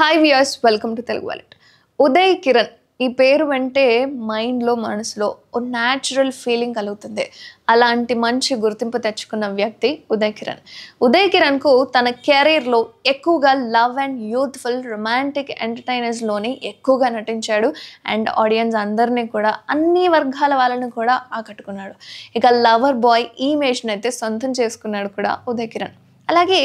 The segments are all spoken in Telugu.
Hi viewers, welcome to Telugu wallet. Uday Kiran ఈ పేరు వెంటే మైండ్లో మనసులో ఓ న్యాచురల్ ఫీలింగ్ కలుగుతుంది. అలాంటి మంచి గుర్తింపు తెచ్చుకున్న వ్యక్తి ఉదయ్ కిరణ్. ఉదయ్ కిరణ్కు తన కెరీర్లో ఎక్కువగా లవ్ అండ్ యూత్ఫుల్ రొమాంటిక్ ఎంటర్టైనర్స్లోని ఎక్కువగా నటించాడు. అండ్ ఆడియన్స్ అందరినీ కూడా అన్ని వర్గాల వాళ్ళని కూడా ఆకట్టుకున్నాడు. ఇక లవర్ బాయ్ ఇమేజ్ని అయితే సొంతం చేసుకున్నాడు కూడా ఉదయ్ కిరణ్. అలాగే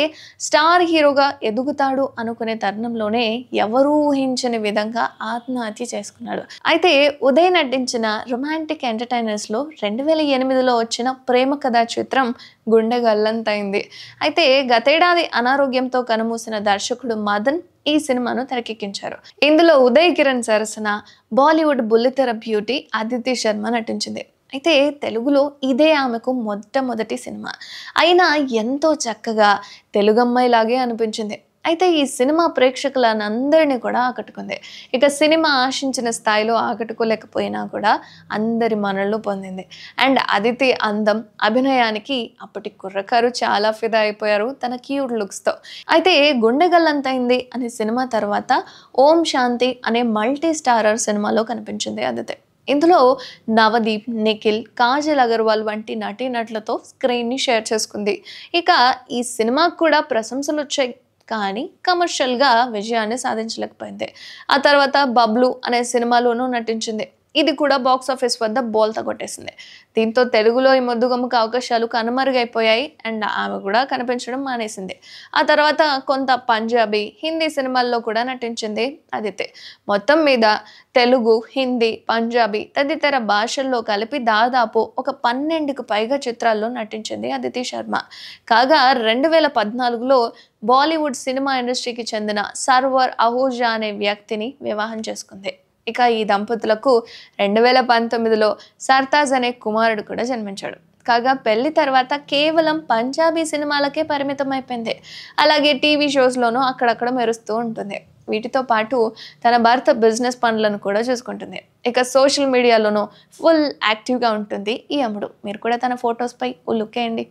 స్టార్ హీరోగా ఎదుగుతాడు అనుకునే తరుణంలోనే ఎవరూ ఊహించని విధంగా ఆత్మహత్య చేసుకున్నాడు. అయితే ఉదయ్ నటించిన రొమాంటిక్ ఎంటర్టైనర్స్లో 2008లో వచ్చిన ప్రేమ కథా చిత్రం గుండె గల్లంతైంది. అయితే గతేడాది అనారోగ్యంతో కనుమూసిన దర్శకుడు మదన్ ఈ సినిమాను తెరకెక్కించారు. ఇందులో ఉదయ్ కిరణ్ సరసన బాలీవుడ్ బుల్లితెర బ్యూటీ అదితి శర్మ నటించింది. అయితే తెలుగులో ఇదే ఆమెకు మొట్టమొదటి సినిమా అయినా ఎంతో చక్కగా తెలుగు అమ్మాయిలాగే అనిపించింది. అయితే ఈ సినిమా ప్రేక్షకులందరినీ కూడా ఆకట్టుకుంది. ఇక సినిమా ఆశించిన స్థాయిలో ఆకట్టుకోలేకపోయినా కూడా అందరి మనల్లో పొందింది. అండ్ అదితి అందం, అభినయానికి అప్పటి కుర్రకారు చాలా ఫిదా అయిపోయారు తన క్యూట్ లుక్స్తో. అయితే గుండెగల్లంతైంది అనే సినిమా తర్వాత ఓం శాంతి అనే మల్టీ స్టారర్ సినిమాలో కనిపించింది అదితి. ఇందులో నవదీప్, నిఖిల్, కాజల్ అగర్వాల్ వంటి నటీనటులతో స్క్రీన్ని షేర్ చేసుకుంది. ఇక ఈ సినిమాకు కూడా ప్రశంసలు వచ్చాయి, కానీ కమర్షియల్గా విజయాన్ని సాధించలేకపోయింది. ఆ తర్వాత బబ్లు అనే సినిమాలోనూ నటించింది. ఇది కూడా బాక్స్ ఆఫీస్ వద్ద బోల్తా కొట్టేసింది. దీంతో తెలుగులో ఈ ముద్దుగమ్మకు అవకాశాలు కనుమరుగైపోయాయి. అండ్ ఆమె కూడా కనిపించడం మానేసింది. ఆ తర్వాత కొంత పంజాబీ, హిందీ సినిమాల్లో కూడా నటించింది అదితి. మొత్తం మీద తెలుగు, హిందీ, పంజాబీ తదితర భాషల్లో కలిపి దాదాపు ఒక 12కు పైగా చిత్రాల్లో నటించింది అదితి శర్మ. కాగా 2014లో బాలీవుడ్ సినిమా ఇండస్ట్రీకి చెందిన సర్వర్ అహూజా అనే వ్యక్తిని వివాహం చేసుకుంది. ఇక ఈ దంపతులకు 2019లో సర్తాజ్ అనే కుమారుడు కూడా జన్మించాడు. కాగా పెళ్లి తర్వాత కేవలం పంజాబీ సినిమాలకే పరిమితం అయిపోయింది. అలాగే టీవీ షోస్లోనూ అక్కడక్కడ మెరుస్తూ ఉంటుంది. వీటితో పాటు తన భర్త బిజినెస్ పనులను కూడా చూసుకుంటుంది. ఇక సోషల్ మీడియాలోనూ ఫుల్ యాక్టివ్గా ఉంటుంది ఈ అమ్ముడు. మీరు కూడా తన ఫొటోస్పై లుక్ వేయండి.